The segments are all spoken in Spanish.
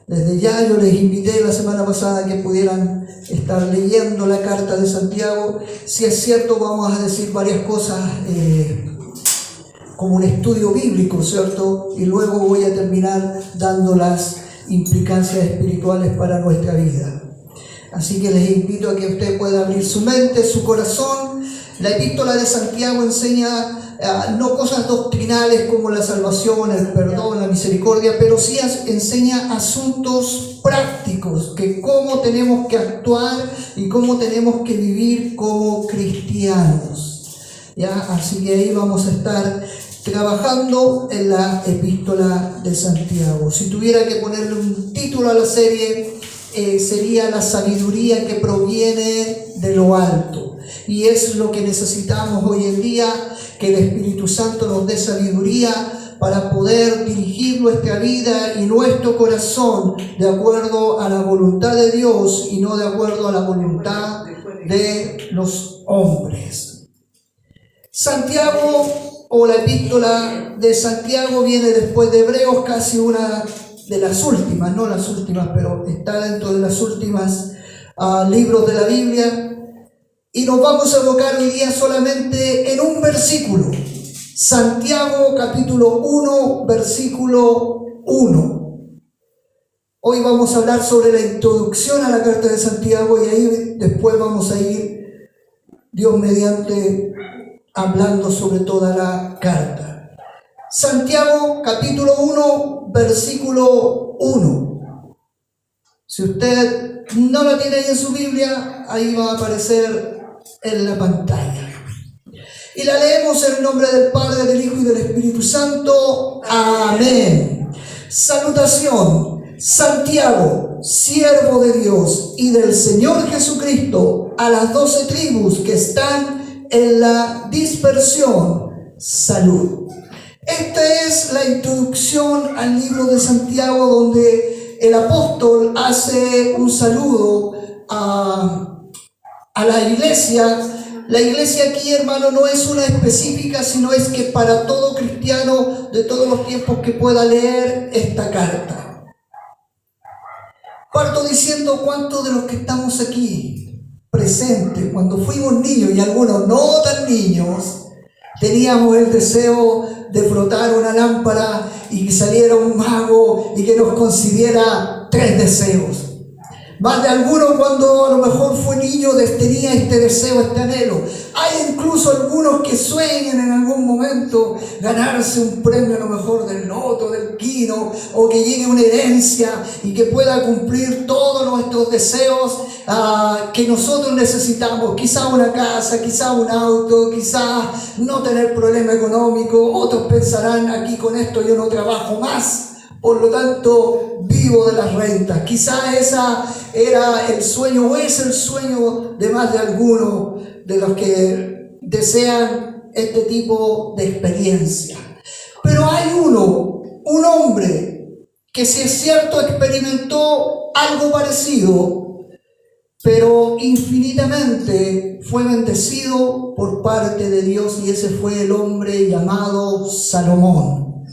Desde ya yo les invité la semana pasada que pudieran estar leyendo la carta de Santiago. Si es cierto, vamos a decir varias cosas como un estudio bíblico, ¿cierto? Y luego voy a terminar dando las implicancias espirituales para nuestra vida. Así que les invito a que usted pueda abrir su mente, su corazón. La epístola de Santiago enseña no cosas doctrinales como la salvación, el perdón, la misericordia, pero sí enseña asuntos prácticos, que cómo tenemos que actuar y cómo tenemos que vivir como cristianos. ¿Ya? Así que ahí vamos a estar trabajando en la epístola de Santiago. Si tuviera que ponerle un título a la serie, sería la sabiduría que proviene de lo alto. Y es lo que necesitamos hoy en día, que el Espíritu Santo nos dé sabiduría para poder dirigir nuestra vida y nuestro corazón de acuerdo a la voluntad de Dios y no de acuerdo a la voluntad de los hombres. Santiago, o la epístola de Santiago, viene después de Hebreos, casi una de las últimas, no las últimas, pero está dentro de las últimas libros de la Biblia. Y nos vamos a enfocar hoy día solamente en un versículo. Santiago capítulo 1, versículo 1. Hoy vamos a hablar sobre la introducción a la carta de Santiago y ahí después vamos a ir, Dios mediante, hablando sobre toda la carta. Santiago capítulo 1, versículo 1. Si usted no la tiene ahí en su Biblia, ahí va a aparecer en la pantalla. Y la leemos en el nombre del Padre, del Hijo y del Espíritu Santo. Amén. Salutación. Santiago, siervo de Dios y del Señor Jesucristo, a las 12 tribus que están en la dispersión, salud. Esta es la introducción al libro de Santiago, donde el apóstol hace un saludo a la iglesia. La iglesia aquí, hermano, no es una específica, sino es que para todo cristiano de todos los tiempos que pueda leer esta carta. Parto diciendo cuántos de los que estamos aquí presentes, cuando fuimos niños y algunos no tan niños, teníamos el deseo de frotar una lámpara y que saliera un mago y que nos concediera 3 deseos. Más de alguno cuando a lo mejor fue niño tenía este deseo, este anhelo. Hay incluso algunos que sueñan en algún momento ganarse un premio a lo mejor del loto, del quino, o que llegue una herencia y que pueda cumplir todos nuestros deseos que nosotros necesitamos. Quizá una casa, quizá un auto, quizá no tener problema económico. Otros pensarán, aquí con esto yo no trabajo más, por lo tanto vivo de las rentas. Quizá esa era el sueño o es el sueño de más de algunos de los que desean este tipo de experiencia. Pero hay un hombre que, si es cierto, experimentó algo parecido, pero infinitamente fue bendecido por parte de Dios, y ese fue el hombre llamado Salomón,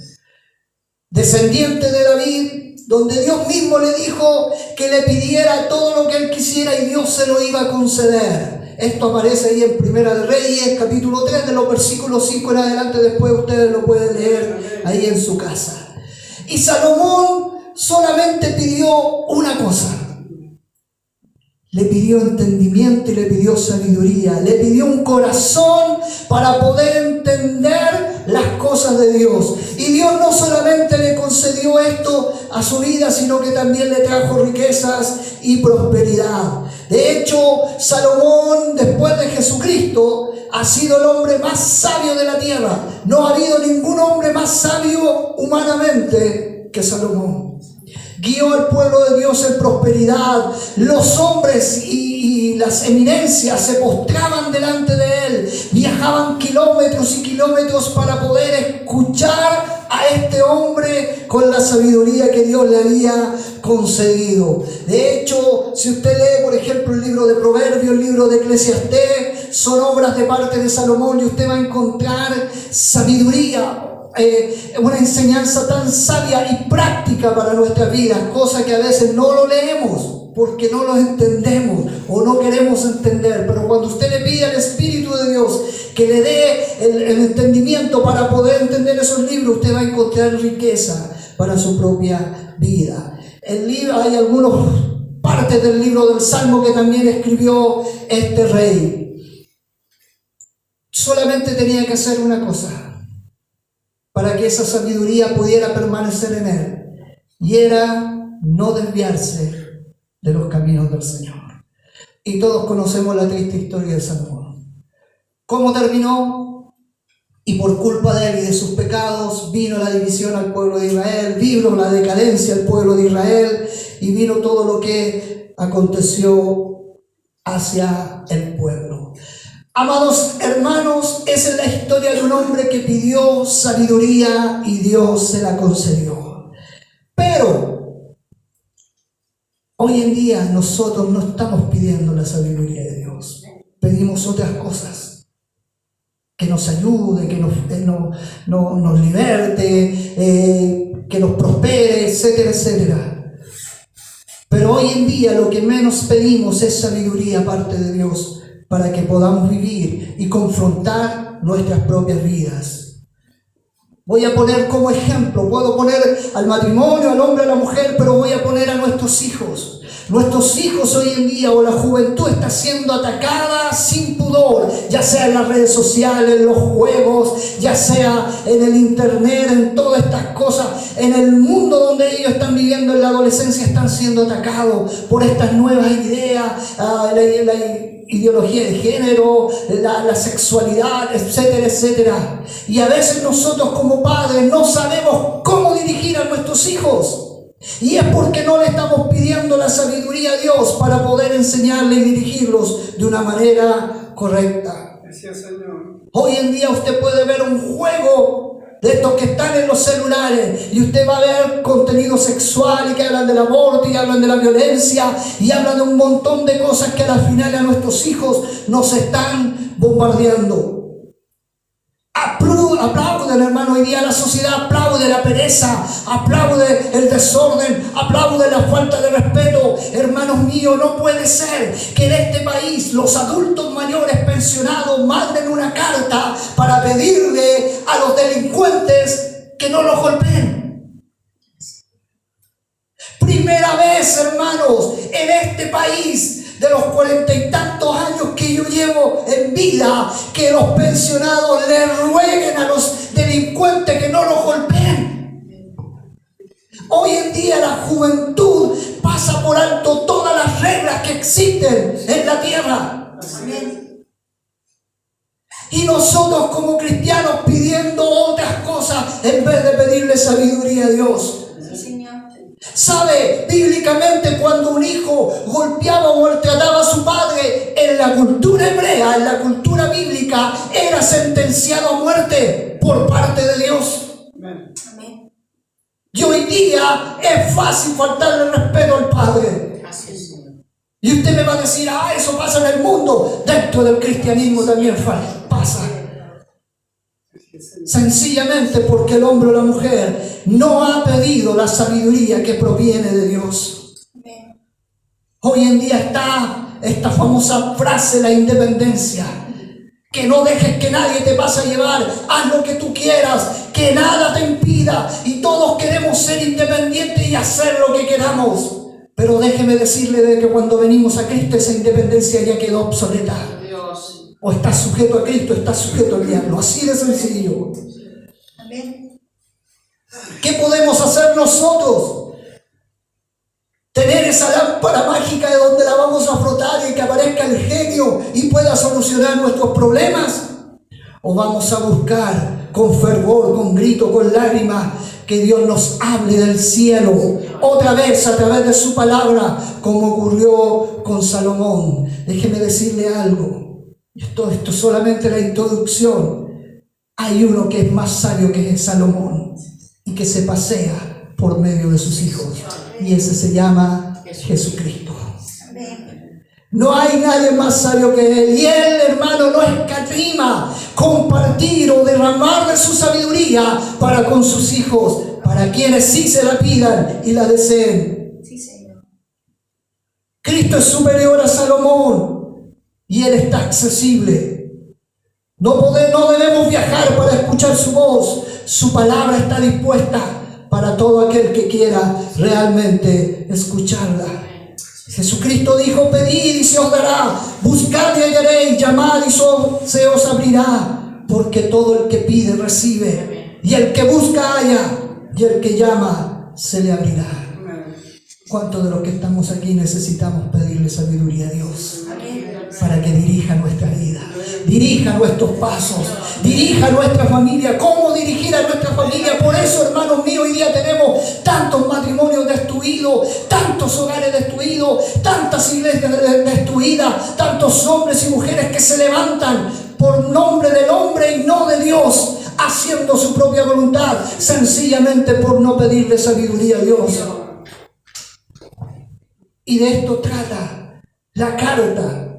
descendiente de David, donde Dios mismo le dijo que le pidiera todo lo que él quisiera y Dios se lo iba a conceder. Esto aparece ahí en Primera de Reyes, capítulo 3, de los versículos 5 en adelante. Después ustedes lo pueden leer ahí en su casa. Y Salomón solamente pidió una cosa. Le pidió entendimiento y le pidió sabiduría. Le pidió un corazón para poder entender las cosas de Dios. Y Dios no solamente le concedió esto a su vida, sino que también le trajo riquezas y prosperidad. De hecho, Salomón, después de Jesucristo, ha sido el hombre más sabio de la tierra. No ha habido ningún hombre más sabio humanamente que Salomón. Guió al pueblo de Dios en prosperidad. Los hombres y las eminencias se postraban delante de él. Viajaban kilómetros y kilómetros para poder escuchar a este hombre con la sabiduría que Dios le había concedido. De hecho, si usted lee, por ejemplo, el libro de Proverbios, el libro de Eclesiastés, son obras de parte de Salomón, y usted va a encontrar sabiduría, una enseñanza tan sabia y práctica para nuestras vidas, cosa que a veces no lo leemos porque no lo entendemos o no queremos entender. Pero cuando usted le pide al Espíritu de Dios que le dé el entendimiento para poder entender esos libros, usted va a encontrar riqueza para su propia vida. Hay algunas partes del libro del Salmo que también escribió este rey. Solamente tenía que hacer una cosa para que esa sabiduría pudiera permanecer en él, y era no desviarse de los caminos del Señor. Y todos conocemos la triste historia de Salomón. ¿Cómo terminó? Y por culpa de él y de sus pecados vino la división al pueblo de Israel, vino la decadencia al pueblo de Israel y vino todo lo que aconteció hacia el pueblo. Amados hermanos, esa es la historia de un hombre que pidió sabiduría y Dios se la concedió. Pero hoy en día nosotros no estamos pidiendo la sabiduría de Dios. Pedimos otras cosas. Que nos ayude, que nos liberte, que nos prospere, etcétera, etcétera. Pero hoy en día lo que menos pedimos es sabiduría aparte de Dios, para que podamos vivir y confrontar nuestras propias vidas. Voy a poner como ejemplo, puedo poner al matrimonio, al hombre, a la mujer, pero voy a poner a nuestros hijos. Nuestros hijos hoy en día, o la juventud, está siendo atacada sin pudor, ya sea en las redes sociales, en los juegos, ya sea en el internet, en todas estas cosas. En el mundo donde ellos están viviendo en la adolescencia están siendo atacados por estas nuevas ideas, la ideología de género, la sexualidad, etcétera, etcétera. Y a veces nosotros como padres no sabemos cómo dirigir a nuestros hijos. Y es porque no le estamos pidiendo la sabiduría a Dios para poder enseñarle y dirigirlos de una manera correcta. Gracias, Señor. Hoy en día usted puede ver un juego de estos que están en los celulares y usted va a ver contenido sexual y que hablan del aborto y hablan de la violencia y hablan de un montón de cosas que al final a nuestros hijos nos están bombardeando. Aplauden, hermano, hoy día la sociedad aplaude la pereza, aplaude el desorden, aplaude la falta de respeto. Hermanos míos, no puede ser que en este país los adultos mayores pensionados manden una carta para pedirle a los delincuentes que no los golpeen. Primera vez, hermanos, en este país, de los 40 y tantos años que yo llevo en vida, que los pensionados le rueguen a los delincuentes que no los golpeen. Hoy en día la juventud pasa por alto todas las reglas que existen en la tierra. Amén. Y nosotros como cristianos pidiendo otras cosas en vez de pedirle sabiduría a Dios. ¿Sabe? Bíblicamente, cuando un hijo golpeaba o maltrataba a su padre, en la cultura hebrea, en la cultura bíblica, era sentenciado a muerte por parte de Dios. Amén. Y hoy día es fácil faltarle el respeto al padre. Y usted me va a decir, eso pasa en el mundo. Dentro del cristianismo también pasa. Sencillamente porque el hombre o la mujer no ha pedido la sabiduría que proviene de Dios. Hoy en día está esta famosa frase, la independencia. Que no dejes que nadie te pase a llevar, haz lo que tú quieras, que nada te impida. Y todos queremos ser independientes y hacer lo que queramos. Pero déjeme decirle de que cuando venimos a Cristo esa independencia ya quedó obsoleta. O estás sujeto a Cristo, estás sujeto al diablo. Así de sencillo. Amén. ¿Qué podemos hacer nosotros? Tener esa lámpara mágica de donde la vamos a frotar y que aparezca el genio y pueda solucionar nuestros problemas. ¿O vamos a buscar con fervor, con grito, con lágrimas, que Dios nos hable del cielo otra vez a través de su palabra, como ocurrió con Salomón? Déjeme decirle algo. Esto es solamente la introducción. Hay uno que es más sabio que Salomón y que se pasea por medio de sus hijos, y ese se llama Jesucristo. No hay nadie más sabio que Él, y Él, hermano, no escatima compartir o derramar de su sabiduría para con sus hijos, para quienes sí se la pidan y la deseen. Sí, Señor. Cristo es superior a Salomón y Él está accesible. No debemos viajar para escuchar su voz. Su palabra está dispuesta para todo aquel que quiera realmente escucharla. Jesucristo dijo: pedid y se os dará, buscad y hallaréis, llamad y se os abrirá, porque todo el que pide recibe, y el que busca halla, y el que llama se le abrirá. ¿Cuántos de los que estamos aquí necesitamos pedirle sabiduría a Dios para que dirija nuestra vida, dirija nuestros pasos, dirija nuestra familia? ¿Cómo dirigir a nuestra familia? Por eso, hermanos míos, hoy día tenemos tantos matrimonios destruidos, tantos hogares destruidos, tantas iglesias destruidas, tantos hombres y mujeres que se levantan por nombre del hombre y no de Dios, haciendo su propia voluntad, sencillamente por no pedirle sabiduría a Dios. Y de esto trata la carta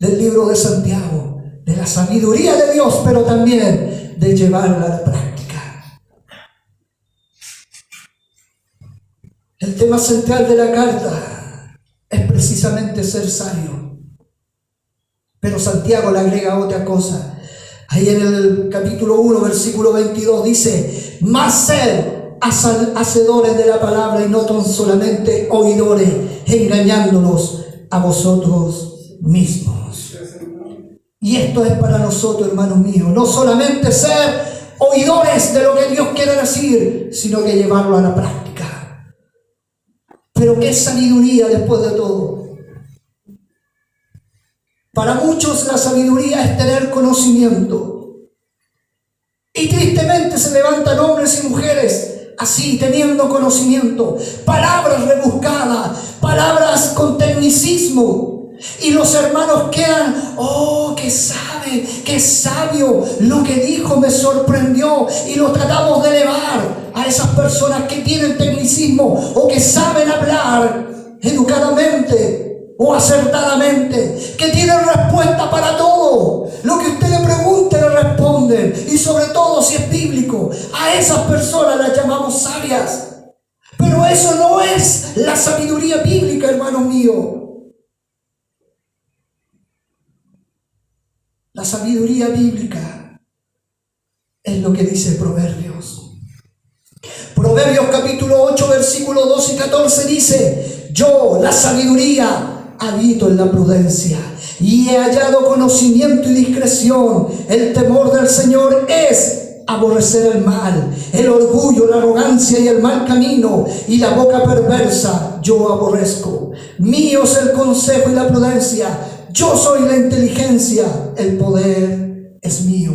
del libro de Santiago, de la sabiduría de Dios, pero también de llevarla a la práctica. El tema central de la carta es precisamente ser sabio. Pero Santiago le agrega otra cosa. Ahí en el capítulo 1, versículo 22 dice: más sed hacedores de la palabra y no tan solamente oidores, engañándonos a vosotros mismos. Y esto es para nosotros, hermanos míos, no solamente ser oidores de lo que Dios quiere decir, sino que llevarlo a la práctica. Pero ¿qué es sabiduría después de todo? Para muchos la sabiduría es tener conocimiento. Y tristemente se levantan hombres y mujeres así, teniendo conocimiento, palabras rebuscadas, palabras con tecnicismo, y los hermanos quedan: oh, que sabe, que sabio, lo que dijo me sorprendió. Y lo tratamos de elevar a esas personas que tienen tecnicismo o que saben hablar educadamente o acertadamente, que tienen respuesta para todo. Lo que usted le pregunte le responden, y sobre todo si es bíblico. A esas personas las llamamos sabias. Pero eso no es la sabiduría bíblica, hermano mío. La sabiduría bíblica es lo que dice Proverbios. Proverbios capítulo 8, versículos 12 y 14 dice: yo, la sabiduría, habito en la prudencia y he hallado conocimiento y discreción. El temor del Señor es aborrecer el mal, el orgullo, la arrogancia y el mal camino, y la boca perversa yo aborrezco. Mío es el consejo y la prudencia, yo soy la inteligencia, el poder es mío.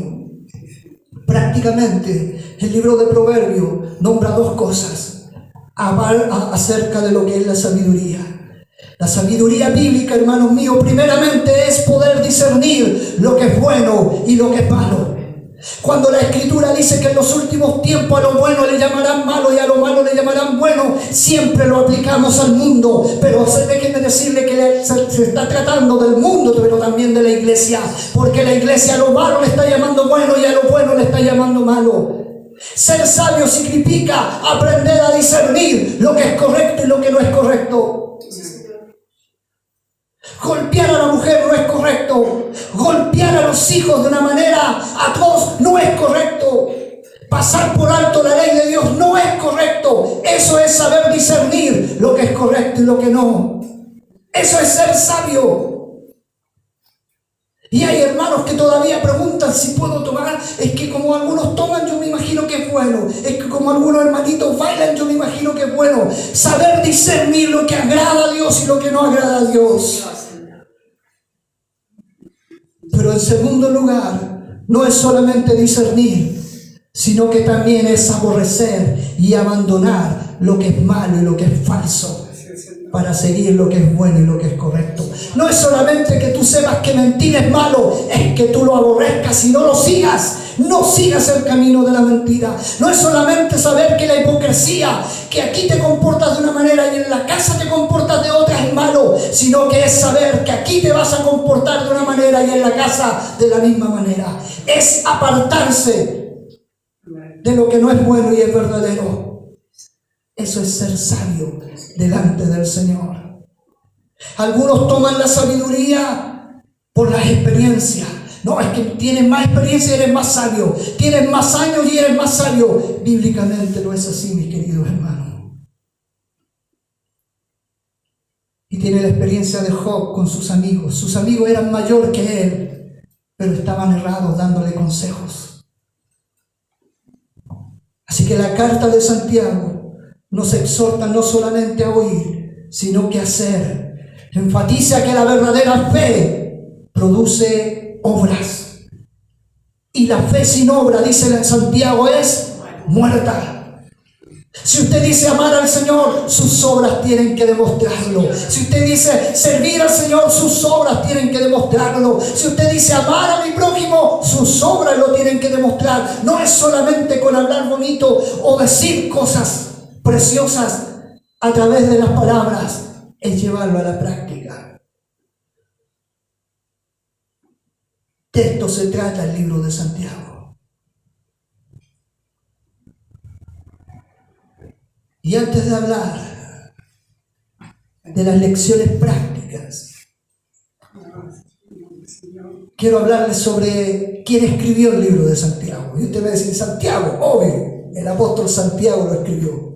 Prácticamente el libro de Proverbios nombra dos cosas acerca de lo que es la sabiduría. La sabiduría bíblica, hermanos míos, primeramente es poder discernir lo que es bueno y lo que es malo. Cuando la Escritura dice que en los últimos tiempos a lo bueno le llamarán malo y a lo malo le llamarán bueno, siempre lo aplicamos al mundo. Pero déjenme decirle que se está tratando del mundo, pero también de la iglesia. Porque la iglesia a lo malo le está llamando bueno y a lo bueno le está llamando malo. Ser sabio significa aprender a discernir lo que es correcto y lo que no es correcto. Golpear a la mujer no es correcto. Golpear a los hijos de una manera atroz no es correcto. Pasar por alto la ley de Dios no es correcto. Eso es saber discernir lo que es correcto y lo que no. Eso es ser sabio. Y hay hermanos que todavía preguntan si puedo tomar. Es que como algunos toman, yo me imagino que es bueno. Es que como algunos hermanitos bailan, yo me imagino que es bueno. Saber discernir lo que agrada a Dios y lo que no agrada a Dios. Pero en segundo lugar, no es solamente discernir, sino que también es aborrecer y abandonar lo que es malo y lo que es falso. para seguir lo que es bueno y lo que es correcto. No es solamente que tú sepas que mentir es malo, es que tú lo aborrezcas y no lo sigas. No sigas el camino de la mentira. No es solamente saber que la hipocresía, que aquí te comportas de una manera y en la casa te comportas de otra, es malo, sino que es saber que aquí te vas a comportar de una manera y en la casa de la misma manera. Es apartarse de lo que no es bueno y es verdadero. Eso es ser sabio delante del Señor. Algunos toman la sabiduría por las experiencias. No, es que tienes más experiencia y eres más sabio. Tienes más años y eres más sabio. Bíblicamente no es así, mis queridos hermanos. Y tiene la experiencia de Job con sus amigos. Sus amigos eran mayor que él, pero estaban errados dándole consejos. Así que la carta de Santiago nos exhorta no solamente a oír, sino que a hacer. Enfatiza que la verdadera fe produce obras. Y la fe sin obra, dice Santiago, es muerta. Si usted dice amar al Señor, sus obras tienen que demostrarlo. Si usted dice servir al Señor, sus obras tienen que demostrarlo. Si usted dice amar a mi prójimo, sus obras lo tienen que demostrar. No es solamente con hablar bonito o decir cosas preciosas a través de las palabras, es llevarlo a la práctica. De esto se trata el libro de Santiago. Y antes de hablar de las lecciones prácticas, quiero hablarles sobre quién escribió el libro de Santiago. Y usted va a decir, Santiago, obvio, el apóstol Santiago lo escribió.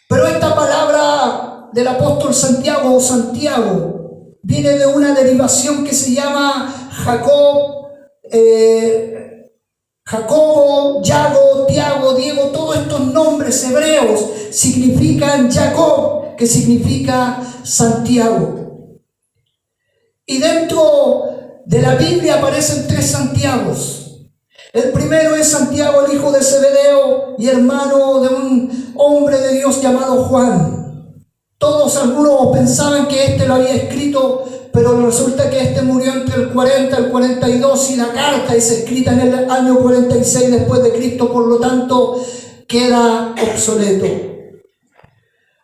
Pero esta palabra del apóstol Santiago o Santiago viene de una derivación que se llama Jacobo, Yago, Tiago, Diego. Todos estos nombres hebreos significan Jacob, que significa Santiago. Y dentro de la Biblia aparecen 3 Santiagos. El primero es Santiago, el hijo de Zebedeo y hermano de un hombre de Dios llamado Juan. Algunos pensaban que este lo había escrito, pero resulta que este murió entre el 40 y el 42 y la carta es escrita en el año 46 después de Cristo, por lo tanto queda obsoleto.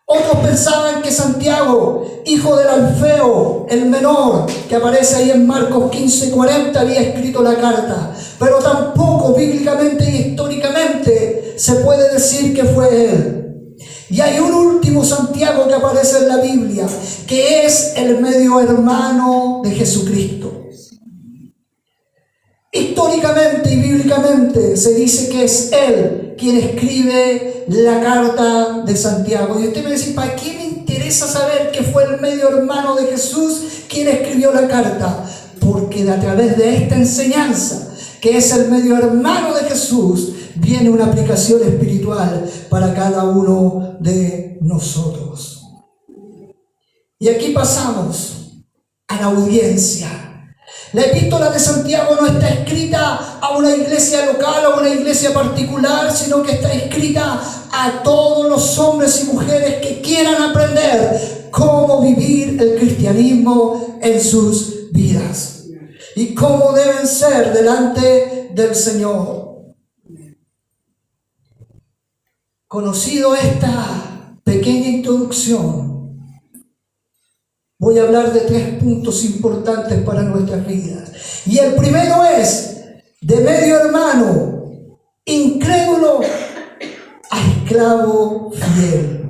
Otros pensaban que Santiago, hijo del Alfeo, el menor, que aparece ahí en Marcos 15:40, había escrito la carta, pero tampoco bíblicamente y históricamente se puede decir que fue él. Y hay un último Santiago que aparece en la Biblia, que es el medio hermano de Jesucristo. Históricamente y bíblicamente se dice que es él quien escribe la carta de Santiago. Y usted me dice, ¿para qué me interesa saber que fue el medio hermano de Jesús quien escribió la carta? Porque a través de esta enseñanza, que es el medio hermano de Jesús, viene una aplicación espiritual para cada uno de nosotros. Y aquí pasamos a la audiencia. La epístola de Santiago no está escrita a una iglesia local o a una iglesia particular, sino que está escrita a todos los hombres y mujeres que quieran aprender cómo vivir el cristianismo en sus vidas y cómo deben ser delante del Señor. Conocido esta pequeña introducción, voy a hablar de 3 puntos importantes para nuestras vidas. Y el primero es, de medio hermano, incrédulo a esclavo fiel.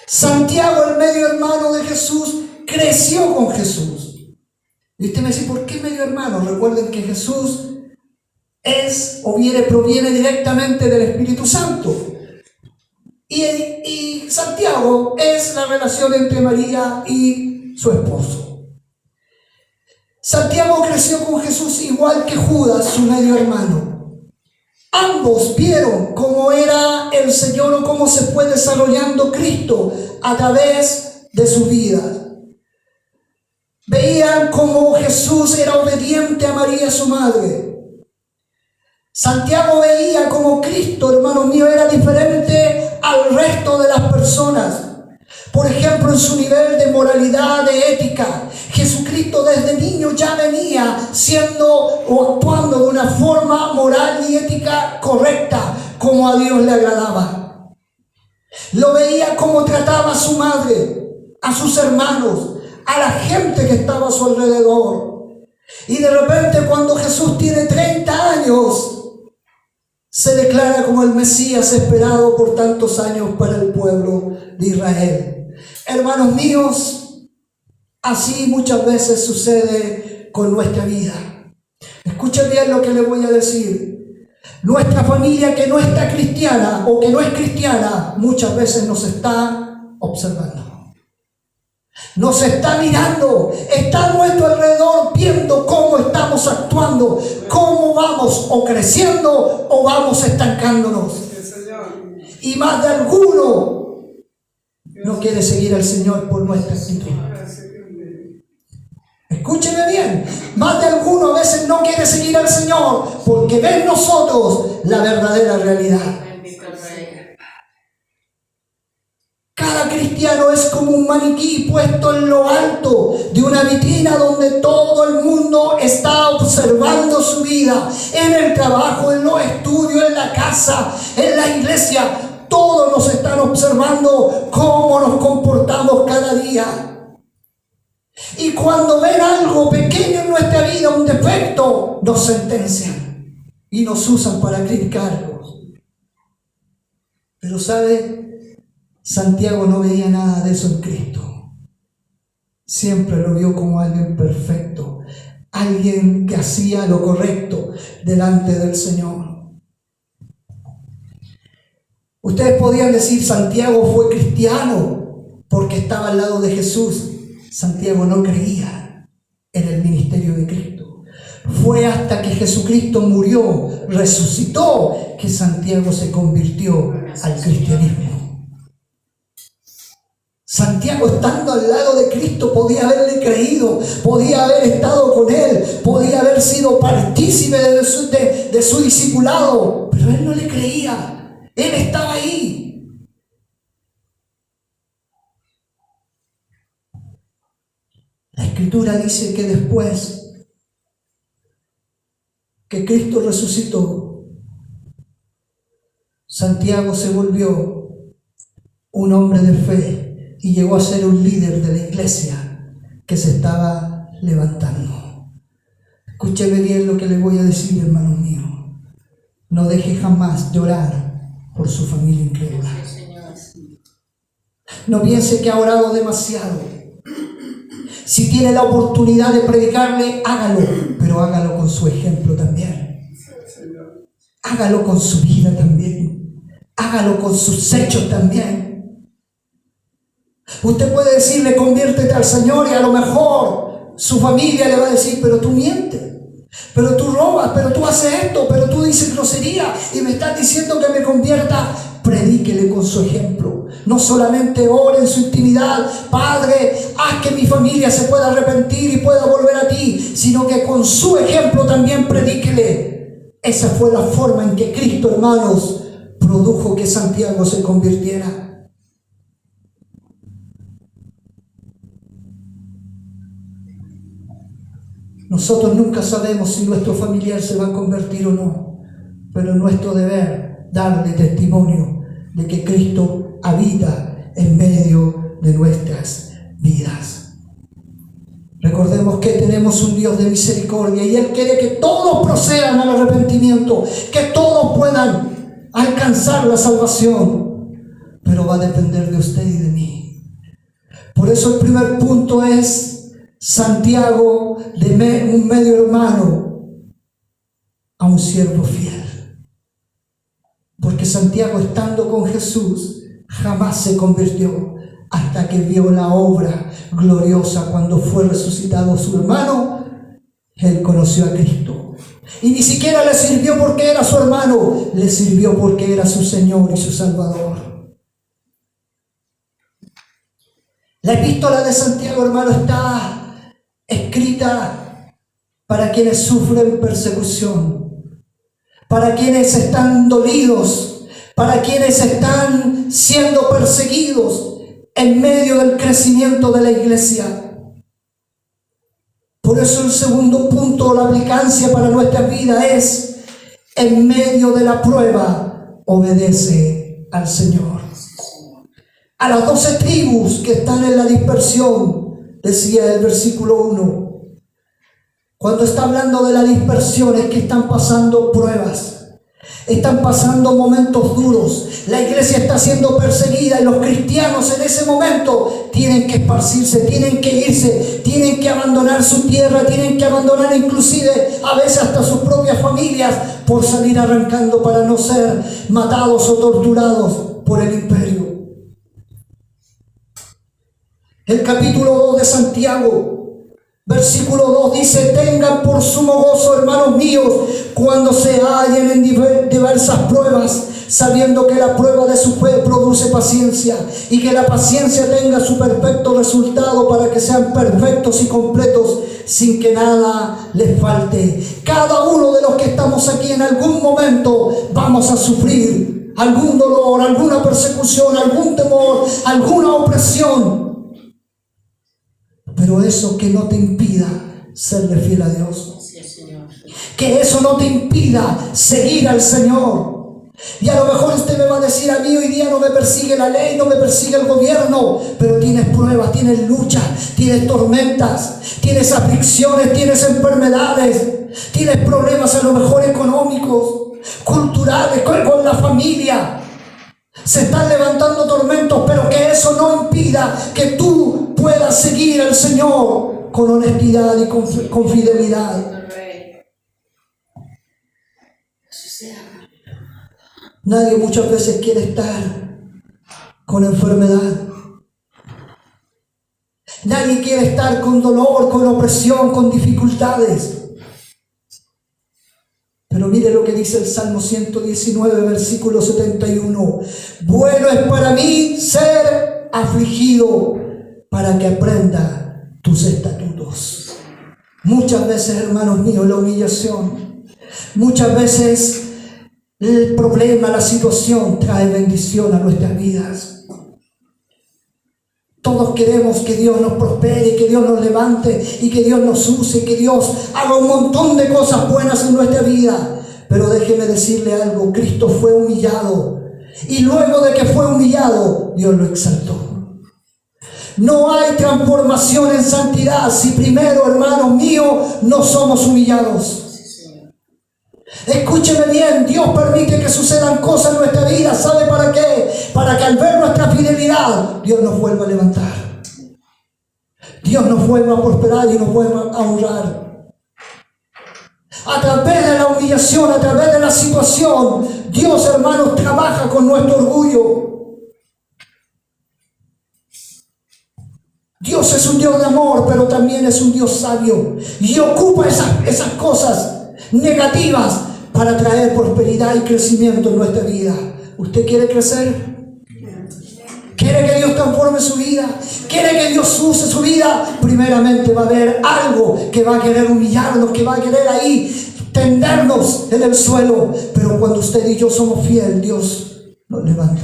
Santiago, el medio hermano de Jesús, creció con Jesús. Y usted me dice, ¿por qué medio hermano? Recuerden que Jesús proviene directamente del Espíritu Santo. Y Santiago es la relación entre María y su esposo. Santiago creció con Jesús igual que Judas, su medio hermano. Ambos vieron cómo era el Señor o cómo se fue desarrollando Cristo a través de su vida. Veían cómo Jesús era obediente a María, su madre. Santiago veía como Cristo, hermano mío, era diferente al resto de las personas. Por ejemplo, en su nivel de moralidad, de ética, Jesucristo desde niño ya venía siendo o actuando de una forma moral y ética correcta, como a Dios le agradaba. Lo veía como trataba a su madre, a sus hermanos, a la gente que estaba a su alrededor. Y de repente, cuando Jesús tiene 30 años, se declara como el Mesías esperado por tantos años para el pueblo de Israel. Hermanos míos, así muchas veces sucede con nuestra vida. Escuchen bien lo que les voy a decir. Nuestra familia que no está cristiana o que no es cristiana, muchas veces nos está observando. Nos está mirando, está a nuestro alrededor viendo cómo estamos actuando, cómo vamos o creciendo o vamos estancándonos. Y más de alguno no quiere seguir al Señor por nuestra actitud. Escúcheme bien, más de alguno a veces no quiere seguir al Señor porque ve en nosotros la verdadera realidad. Cada cristiano es como un maniquí puesto en lo alto de una vitrina donde todo el mundo está observando su vida, en el trabajo, en los estudios, en la casa, en la iglesia. Todos nos están observando cómo nos comportamos cada día. Y cuando ven algo pequeño en nuestra vida, un defecto, nos sentencian y nos usan para criticarlos. Pero ¿sabe? Santiago no veía nada de eso en Cristo. Siempre lo vio como alguien perfecto, alguien que hacía lo correcto delante del Señor. Ustedes podían decir, Santiago fue cristiano porque estaba al lado de Jesús. Santiago no creía en el ministerio de Cristo. Fue hasta que Jesucristo murió, resucitó, que Santiago se convirtió al cristianismo. Santiago, estando al lado de Cristo, podía haberle creído, podía haber estado con él, podía haber sido partícipe de su discipulado, pero él no le creía. Él estaba ahí. La Escritura dice que después que Cristo resucitó, Santiago se volvió un hombre de fe y llegó a ser un líder de la iglesia que se estaba levantando. Escúcheme bien lo que le voy a decir, hermanos míos. No deje jamás de orar por su familia incrédula. No piense que ha orado demasiado. Si tiene la oportunidad de predicarle, hágalo, pero hágalo con su ejemplo también. Hágalo con su vida también. Hágalo con sus hechos también. Usted puede decirle, conviértete al Señor, y a lo mejor su familia le va a decir, pero tú mientes, pero tú robas, pero tú haces esto, pero tú dices grosería y me estás diciendo que me convierta. Predíquele con su ejemplo. No solamente ore en su intimidad, Padre, haz que mi familia se pueda arrepentir y pueda volver a ti, sino que con su ejemplo también predíquele. Esa fue la forma en que Cristo, hermanos, produjo que Santiago se convirtiera. Nosotros nunca sabemos si nuestro familiar se va a convertir o no, pero es nuestro deber darle testimonio de que Cristo habita en medio de nuestras vidas. Recordemos que tenemos un Dios de misericordia y Él quiere que todos procedan al arrepentimiento, que todos puedan alcanzar la salvación, pero va a depender de usted y de mí. Por eso el primer punto es Santiago, de un medio hermano a un siervo fiel. Porque Santiago, estando con Jesús, jamás se convirtió hasta que vio la obra gloriosa cuando fue resucitado su hermano. Él conoció a Cristo. Y ni siquiera le sirvió porque era su hermano, le sirvió porque era su Señor y su Salvador. La epístola de Santiago, hermano, está escrita para quienes sufren persecución, para quienes están dolidos, para quienes están siendo perseguidos. en medio del crecimiento de la iglesia. Por eso el segundo punto, la aplicancia para nuestra vida es: en medio de la prueba, obedece al Señor. A las 12 tribus que están en la dispersión, decía el versículo 1, cuando está hablando de la dispersión es que están pasando pruebas, están pasando momentos duros, la iglesia está siendo perseguida y los cristianos en ese momento tienen que esparcirse, tienen que irse, tienen que abandonar su tierra, tienen que abandonar inclusive a veces hasta sus propias familias por salir arrancando para no ser matados o torturados por el imperio. El capítulo 2 de Santiago, versículo 2 dice: tengan por sumo gozo, hermanos míos, cuando se hallen en diversas pruebas, sabiendo que la prueba de su fe produce paciencia, y que la paciencia tenga su perfecto resultado, para que sean perfectos y completos, sin que nada les falte. Cada uno de los que estamos aquí en algún momento vamos a sufrir algún dolor, alguna persecución, algún temor, alguna opresión. Pero eso que no te impida serle fiel a Dios. Que eso no te impida seguir al Señor. Y a lo mejor usted me va a decir: a mí hoy día no me persigue la ley, no me persigue el gobierno. Pero tienes pruebas, tienes luchas, tienes tormentas, tienes aflicciones, tienes enfermedades, tienes problemas a lo mejor económicos, culturales, con la familia. Se están levantando tormentos, pero que eso no impida que tú puedas seguir al Señor con honestidad y con fidelidad. Nadie muchas veces quiere estar con enfermedad. Nadie quiere estar con dolor, con opresión, con dificultades. Pero mire lo que dice el Salmo 119, versículo 71. Bueno es para mí ser afligido, para que aprenda tus estatutos. Muchas veces, hermanos míos, la humillación, muchas veces el problema, la situación trae bendición a nuestras vidas. Todos queremos que Dios nos prospere, que Dios nos levante y que Dios nos use, que Dios haga un montón de cosas buenas en nuestra vida. Pero déjeme decirle algo: Cristo fue humillado, y luego de que fue humillado, Dios lo exaltó. No hay transformación en santidad si primero, hermanos míos, no somos humillados. Escúcheme bien, Dios permite que sucedan cosas en nuestra vida. ¿Sabe para qué? Para que al ver nuestra fidelidad, Dios nos vuelva a levantar. Dios nos vuelva a prosperar y nos vuelva a honrar. A través de la humillación, a través de la situación, Dios, hermanos, trabaja con nuestro orgullo. Dios es un Dios de amor, pero también es un Dios sabio. Y ocupa esas cosas negativas para traer prosperidad y crecimiento en nuestra vida. ¿Usted quiere crecer? ¿Quiere que Dios transforme su vida? ¿Quiere que Dios use su vida? Primeramente va a haber algo que va a querer humillarnos, que va a querer ahí tendernos en el suelo. Pero cuando usted y yo somos fieles, Dios nos levanta.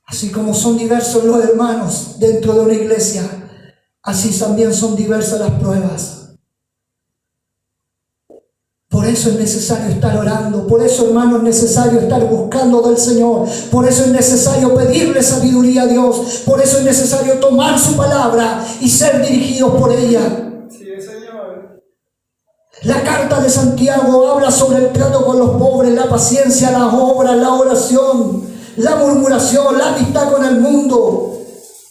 Así como son diversos los hermanos dentro de una iglesia, así también son diversas las pruebas. Por eso es necesario estar orando, por eso, hermano, es necesario estar buscando del Señor, por eso es necesario pedirle sabiduría a Dios, por eso es necesario tomar su palabra y ser dirigidos por ella. Sí, Señor. La carta de Santiago habla sobre el trato con los pobres, la paciencia, las obras, la oración, la murmuración, la amistad con el mundo.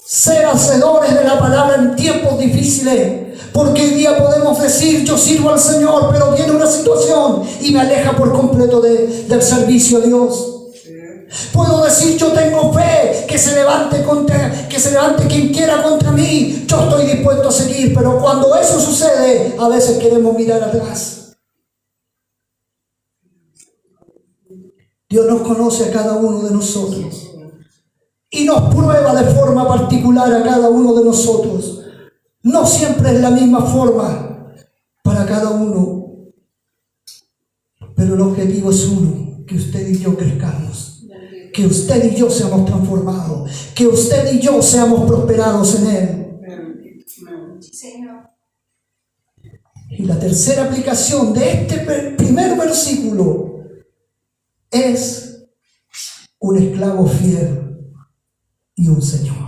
Ser hacedores de la palabra en tiempos difíciles. Porque hoy día podemos decir: yo sirvo al Señor, pero viene una situación y me aleja por completo del servicio a Dios. Puedo decir: yo tengo fe, que se levante quien quiera contra mí, yo estoy dispuesto a seguir. Pero cuando eso sucede, a veces queremos mirar atrás. Dios nos conoce a cada uno de nosotros y nos prueba de forma particular a cada uno de nosotros. No siempre es la misma forma para cada uno, pero el objetivo es uno: que usted y yo crezcamos. que usted y yo seamos transformados, que usted y yo seamos prosperados en Él. Y la tercera aplicación de este primer versículo es un esclavo fiel y un Señor.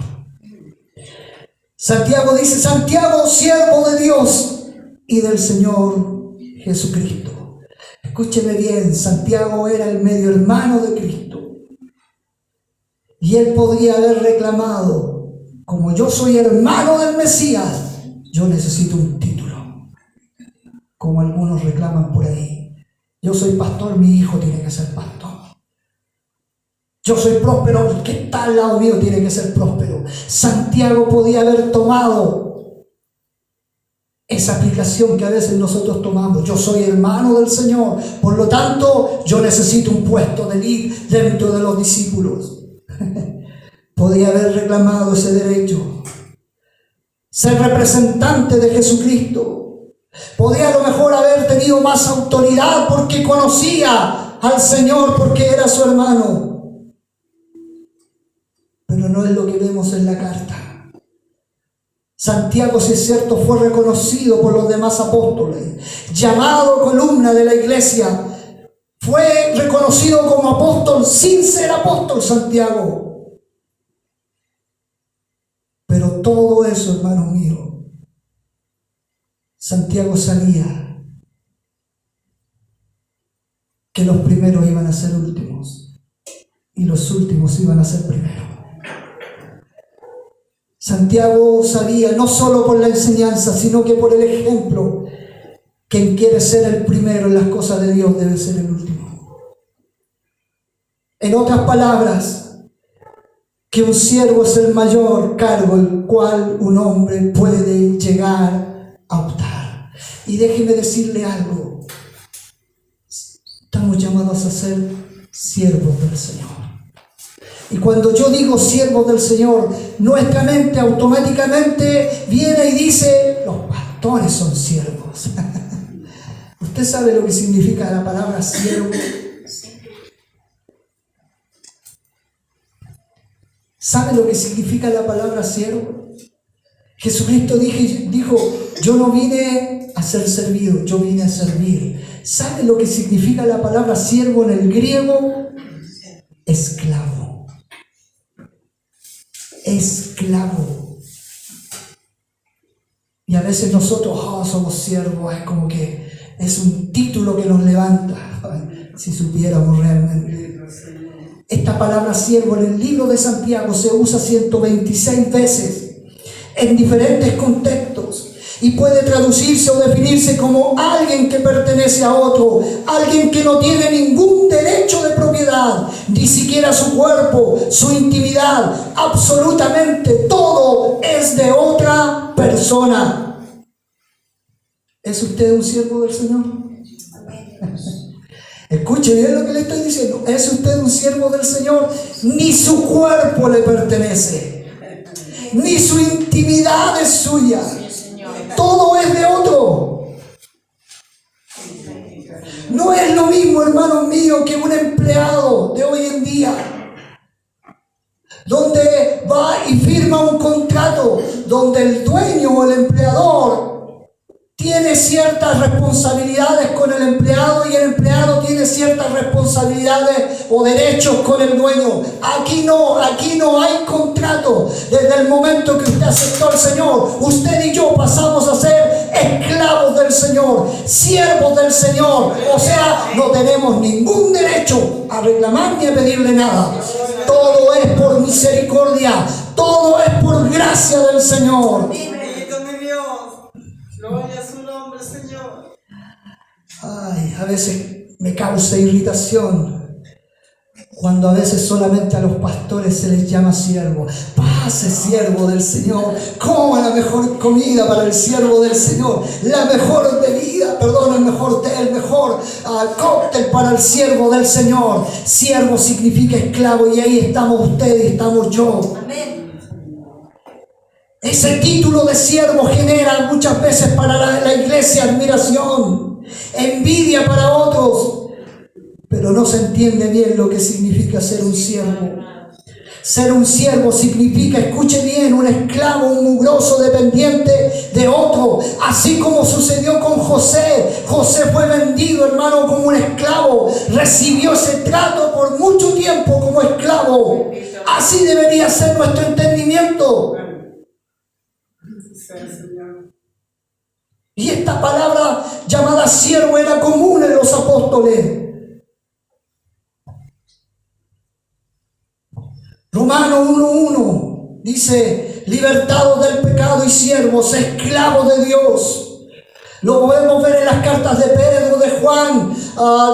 Santiago dice: Santiago, siervo de Dios y del Señor Jesucristo. Escúcheme bien, Santiago era el medio hermano de Cristo. Y él podría haber reclamado: como yo soy hermano del Mesías, yo necesito un título. Como algunos reclaman por ahí: yo soy pastor, mi hijo tiene que ser pastor. Yo soy próspero, el que está al lado mío tiene que ser próspero. Santiago podía haber tomado esa aplicación que a veces nosotros tomamos: yo soy hermano del Señor, por lo tanto yo necesito un puesto de líder dentro de los discípulos. Podía haber reclamado ese derecho, ser representante de Jesucristo. Podía a lo mejor haber tenido más autoridad porque conocía al Señor, porque era su hermano. Pero no es lo que vemos en la carta. Santiago, si es cierto, fue reconocido por los demás apóstoles, llamado columna de la iglesia. Fue reconocido como apóstol sin ser apóstol Santiago. Pero todo eso, hermanos míos, Santiago sabía que los primeros iban a ser últimos y los últimos iban a ser primeros. Santiago sabía, no solo por la enseñanza, sino que por el ejemplo, quien quiere ser el primero en las cosas de Dios debe ser el último. En otras palabras, que un siervo es el mayor cargo el cual un hombre puede llegar a optar. Y déjeme decirle algo: estamos llamados a ser siervos del Señor. Y cuando yo digo siervos del Señor, nuestra mente automáticamente viene y dice: los pastores son siervos. ¿Usted sabe lo que significa la palabra siervo? ¿Sabe lo que significa la palabra siervo? Jesucristo dijo: yo no vine a ser servido, yo vine a servir. ¿Sabe lo que significa la palabra siervo en el griego? Esclavo. Esclavo. Y a veces nosotros somos siervos, es como que es un título que nos levanta. Ay, si supiéramos realmente. Esta palabra siervo en el libro de Santiago se usa 126 veces en diferentes contextos y puede traducirse o definirse como alguien que pertenece a otro, alguien que no tiene ningún derecho de propiedad, ni siquiera su cuerpo, su intimidad, absolutamente todo es de otra persona. ¿Es usted un siervo del Señor? Escuche bien lo que le estoy diciendo. ¿Es usted un siervo del Señor? Ni su cuerpo le pertenece, ni su intimidad es suya. Todo es de otro. No es lo mismo, hermanos míos, que un empleado de hoy en día, donde va y firma un contrato, donde el dueño o el empleador tiene ciertas responsabilidades con el empleado y el empleado tiene ciertas responsabilidades o derechos con el dueño. Aquí no hay contrato. Desde el momento que usted aceptó al Señor, usted y yo pasamos a ser esclavos del Señor, siervos del Señor. O sea, no tenemos ningún derecho a reclamar ni a pedirle nada. Todo es por misericordia, todo es por gracia del Señor. Gloria a su nombre, Señor. Ay, a veces me causa irritación cuando a veces solamente a los pastores se les llama siervo. Pase, siervo del Señor. Coma la mejor comida para el siervo del Señor, la mejor bebida, el mejor té, el mejor cóctel para el siervo del Señor. Siervo significa esclavo y ahí estamos ustedes y estamos yo. Amén. Ese título de siervo genera muchas veces para la iglesia admiración, envidia para otros. pero no se entiende bien lo que significa ser un siervo. Ser un siervo significa, escuche bien, un esclavo, un mugroso dependiente de otro. Así como sucedió con José. José fue vendido, hermano, como un esclavo. Recibió ese trato por mucho tiempo como esclavo. Así debería ser nuestro entendimiento. Y esta palabra llamada siervo era común en los apóstoles. Romanos 1:1 dice: libertados del pecado y siervos, esclavos de Dios. Lo podemos ver en las cartas de Pedro, de Juan,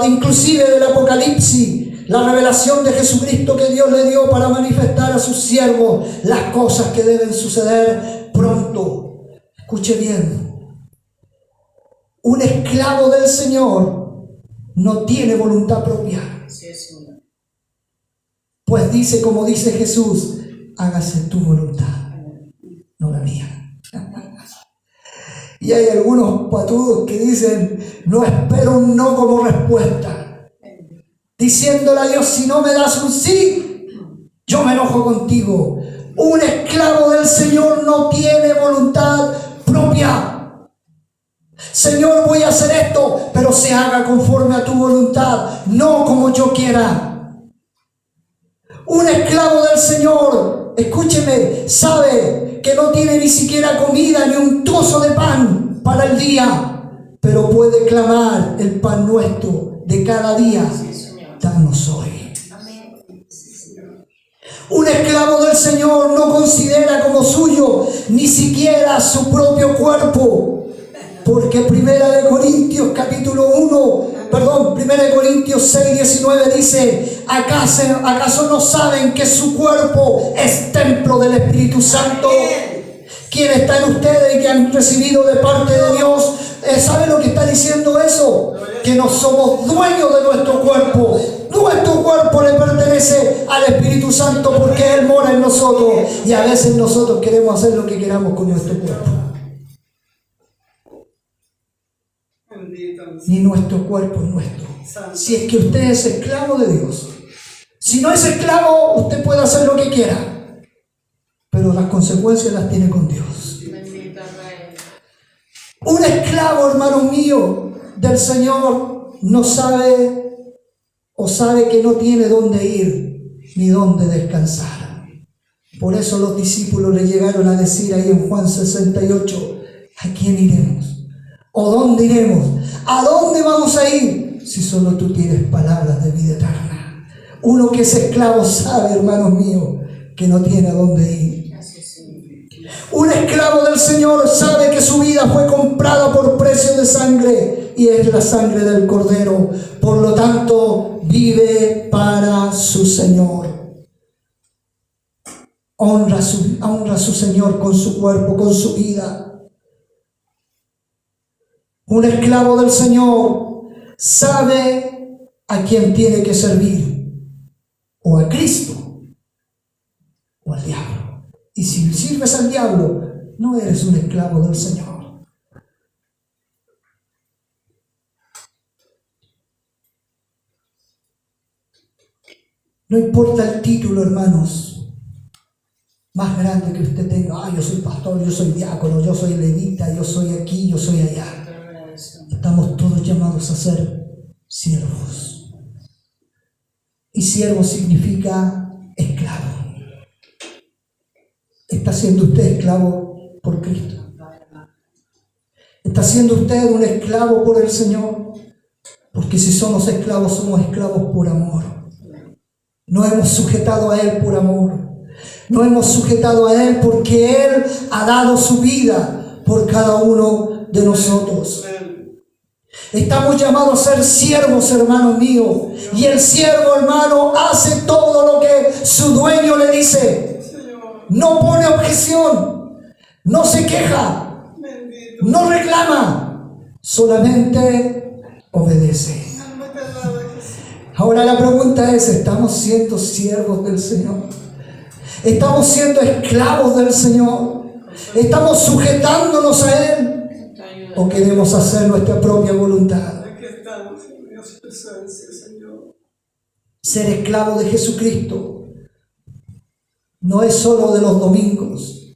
inclusive del Apocalipsis. La revelación de Jesucristo que Dios le dio para manifestar a sus siervos las cosas que deben suceder pronto. Escuche bien. Un esclavo del Señor no tiene voluntad propia. Pues dice, como dice Jesús, hágase tu voluntad, no la mía. Y hay algunos patudos que dicen, no espero un no como respuesta. Diciéndole a Dios, si no me das un sí, yo me enojo contigo. Un esclavo del Señor no tiene voluntad propia. Señor, voy a hacer esto, pero se haga conforme a tu voluntad, no como yo quiera. Un esclavo del Señor, escúcheme, sabe que no tiene ni siquiera comida ni un trozo de pan para el día, pero puede clamar el pan nuestro de cada día. Danos hoy. Un esclavo del Señor no considera como suyo ni siquiera su propio cuerpo. Porque 1 Corintios 6:19 dice, ¿acaso no saben que su cuerpo es templo del Espíritu Santo? Quien está en ustedes y que han recibido de parte de Dios, ¿saben lo que está diciendo eso? Que no somos dueños de nuestro cuerpo. Nuestro cuerpo le pertenece al Espíritu Santo porque Él mora en nosotros. Y a veces nosotros queremos hacer lo que queramos con nuestro cuerpo. Ni nuestro cuerpo es nuestro. Si es que usted es esclavo de Dios. Si no es esclavo, usted puede hacer lo que quiera, pero las consecuencias las tiene con Dios. Un esclavo, hermano mío, del Señor no sabe o sabe que no tiene dónde ir ni dónde descansar. Por eso los discípulos le llegaron a decir ahí en Juan 68, ¿a quién iremos? ¿O dónde iremos? ¿A dónde vamos a ir? Si solo tú tienes palabras de vida eterna. Uno que es esclavo sabe, hermanos míos, que no tiene a dónde ir. Un esclavo del Señor sabe que su vida fue comprada por precio de sangre y es la sangre del Cordero. Por lo tanto, vive para su Señor. Honra a su Señor con su cuerpo, con su vida. Un esclavo del Señor sabe a quién tiene que servir, o a Cristo, o al diablo. Y si sirves al diablo, no eres un esclavo del Señor. No importa el título, hermanos, más grande que usted tenga. Yo soy pastor, yo soy diácono, yo soy levita, yo soy aquí, yo soy allá. Estamos todos llamados a ser siervos. Y siervo significa esclavo. ¿Está siendo usted esclavo por Cristo? ¿Está siendo usted un esclavo por el Señor? Porque si somos esclavos por amor. No hemos sujetado a Él por amor. No hemos sujetado a Él porque Él ha dado su vida por cada uno de nosotros. Estamos llamados a ser siervos, hermano mío. Y el siervo, hermano, hace todo lo que su dueño le dice. No pone objeción, no se queja, no reclama, solamente obedece. Ahora la pregunta es, ¿estamos siendo siervos del Señor? ¿Estamos siendo esclavos del Señor? ¿Estamos sujetándonos a Él? ¿O queremos hacer nuestra propia voluntad? Aquí estamos en Dios presencia, Señor. Ser esclavo de Jesucristo no es solo de los domingos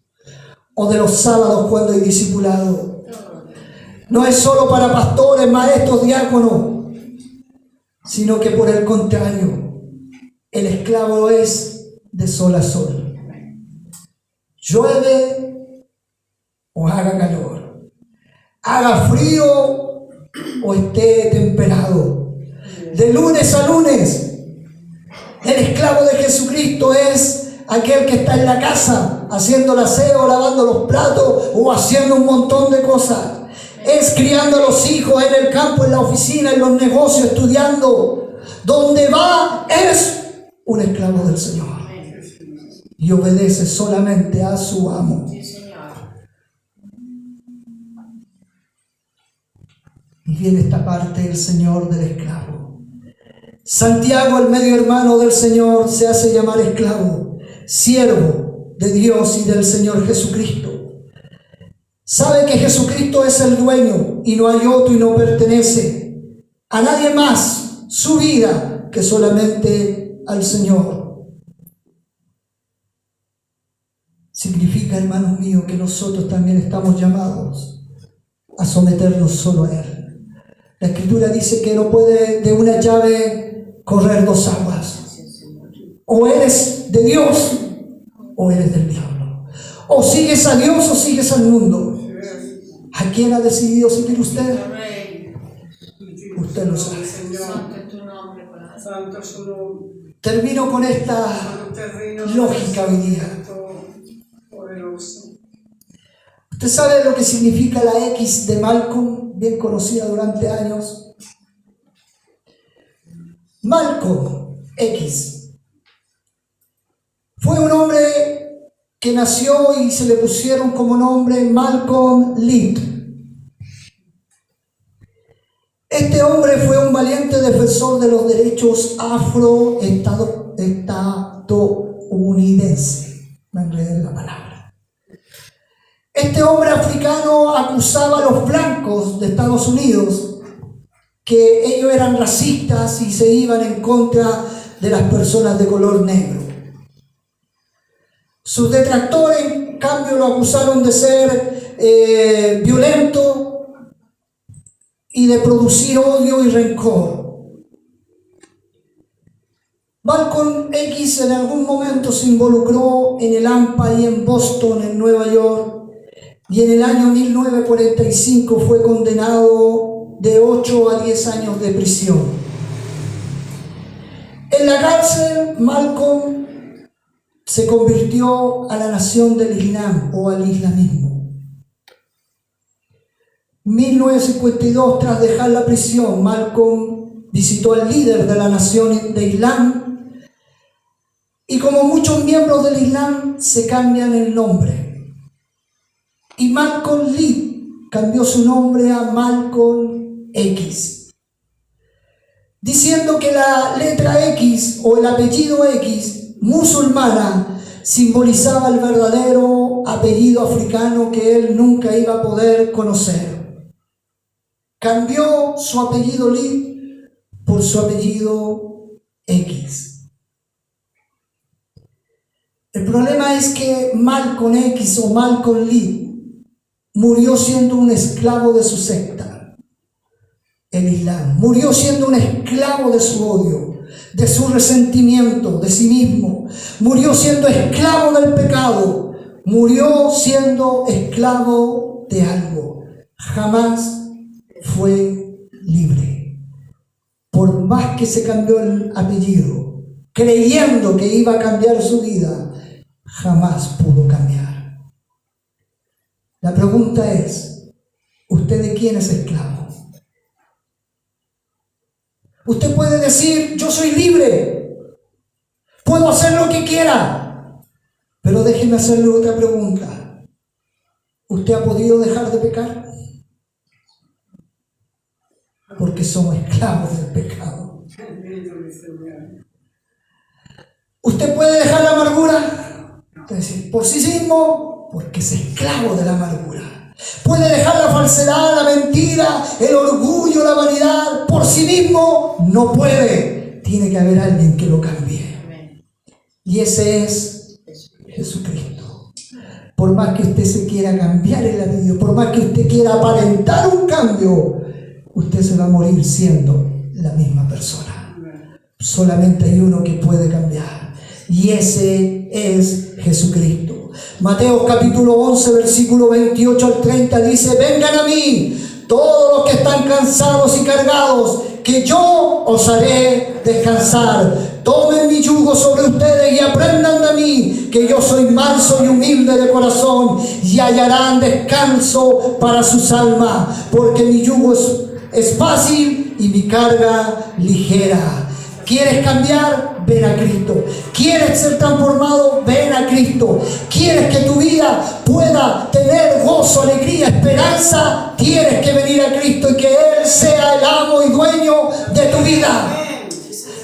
o de los sábados cuando hay discipulado. No es solo para pastores, maestros, diáconos, sino que por el contrario, el esclavo es de sol a sol. Llueve o haga calor, haga frío o esté temperado, de lunes a lunes. El esclavo de Jesucristo es aquel que está en la casa haciendo el aseo, lavando los platos o haciendo un montón de cosas. Es criando a los hijos en el campo, en la oficina, en los negocios, estudiando. Donde va es un esclavo del Señor y obedece solamente a su amo. Y viene esta parte del Señor del esclavo. Santiago, el medio hermano del Señor, se hace llamar esclavo, siervo de Dios y del Señor Jesucristo. Sabe que Jesucristo es el dueño y no hay otro y no pertenece a nadie más su vida que solamente al Señor. Significa, hermanos míos, que nosotros también estamos llamados a someternos solo a Él. La Escritura dice que no puede de una llave correr dos aguas. O eres de Dios o eres del diablo. O sigues a Dios o sigues al mundo. ¿A quién ha decidido seguir usted? Usted lo sabe. Termino con esta lógica hoy día. ¿Usted sabe lo que significa la X de Malcolm, bien conocida durante años? Malcolm X fue un hombre que nació y se le pusieron como nombre Malcolm Little. Este hombre fue un valiente defensor de los derechos afroestadounidenses. Me enredé en la palabra. Este hombre africano acusaba a los blancos de Estados Unidos que ellos eran racistas y se iban en contra de las personas de color negro. Sus detractores, en cambio, lo acusaron de ser violento y de producir odio y rencor. Malcolm X en algún momento se involucró en el AMPA y en Boston, en Nueva York, y en el año 1945 fue condenado de 8 a 10 años de prisión. En la cárcel, Malcolm se convirtió a la nación del Islam o al islamismo. 1952, tras dejar la prisión, Malcolm visitó al líder de la nación de Islam y, como muchos miembros del Islam, se cambian el nombre. Y Malcolm Lee cambió su nombre a Malcolm X, diciendo que la letra X o el apellido X musulmana simbolizaba el verdadero apellido africano que él nunca iba a poder conocer. Cambió su apellido Lee por su apellido X. El problema es que Malcolm X o Malcolm Lee murió siendo un esclavo de su secta, el Islam. Murió siendo un esclavo de su odio, de su resentimiento, de sí mismo. Murió siendo esclavo del pecado. Murió siendo esclavo de algo. Jamás fue libre. Por más que se cambió el apellido, creyendo que iba a cambiar su vida, jamás pudo cambiar. La pregunta es, ¿usted de quién es esclavo? Usted puede decir, yo soy libre, puedo hacer lo que quiera, pero déjeme hacerle otra pregunta. ¿Usted ha podido dejar de pecar? Porque somos esclavos del pecado. ¿Usted puede dejar la amargura? Es decir, por sí mismo, porque es esclavo de la amargura. Puede dejar la falsedad, la mentira, el orgullo, la vanidad. Por sí mismo no puede. tiene que haber alguien que lo cambie. Y ese es Jesucristo. Por más que usted se quiera cambiar el anillo, por más que usted quiera aparentar un cambio, usted se va a morir siendo la misma persona. Solamente hay uno que puede cambiar, y ese es Jesucristo. Mateo capítulo 11, versículo 28 al 30 dice: vengan a mí todos los que están cansados y cargados, que yo os haré descansar. Tomen mi yugo sobre ustedes y aprendan de mí, que yo soy manso y humilde de corazón, y hallarán descanso para sus almas, porque mi yugo es fácil y mi carga ligera. ¿Quieres cambiar? Ven a Cristo. ¿Quieres ser transformado? Ven a Cristo. ¿Quieres que tu vida pueda tener gozo, alegría, esperanza? Tienes que venir a Cristo y que Él sea el amo y dueño de tu vida.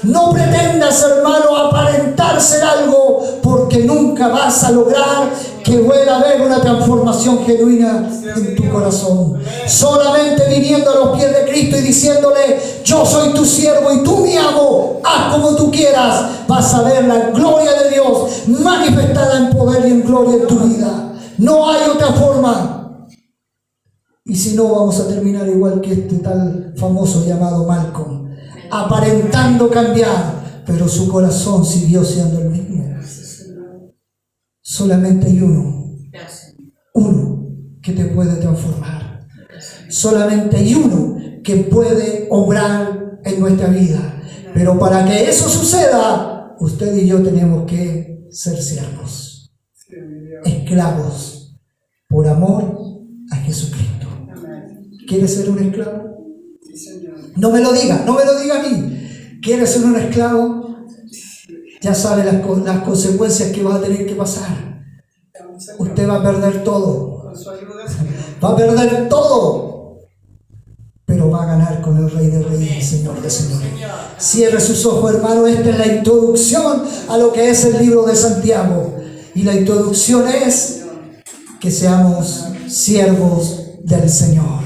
No pretendas, hermano, aparentar ser algo, porque nunca vas a lograr que pueda haber una transformación genuina en tu corazón. Solamente viniendo a los pies de Cristo y diciéndole: yo soy tu siervo y tú mi amo, haz como tú quieras, vas a ver la gloria de Dios manifestada en poder y en gloria en tu vida. No hay otra forma. Y si no, vamos a terminar igual que este tal famoso llamado Malcolm, aparentando cambiar, pero su corazón siguió siendo el mismo. Solamente hay uno que te puede transformar. Solamente hay uno que puede obrar en nuestra vida. Pero para que eso suceda, usted y yo tenemos que ser siervos, esclavos, por amor a Jesucristo. ¿Quieres ser un esclavo? No me lo diga a mí. ¿Quieres ser un esclavo? Ya sabe las consecuencias que va a tener que pasar. Usted va a perder todo. Va a perder todo. Pero va a ganar con el Rey de Reyes y Señor de Señores. Cierre sus ojos, hermano. Esta es la introducción a lo que es el libro de Santiago. Y la introducción es que seamos siervos del Señor.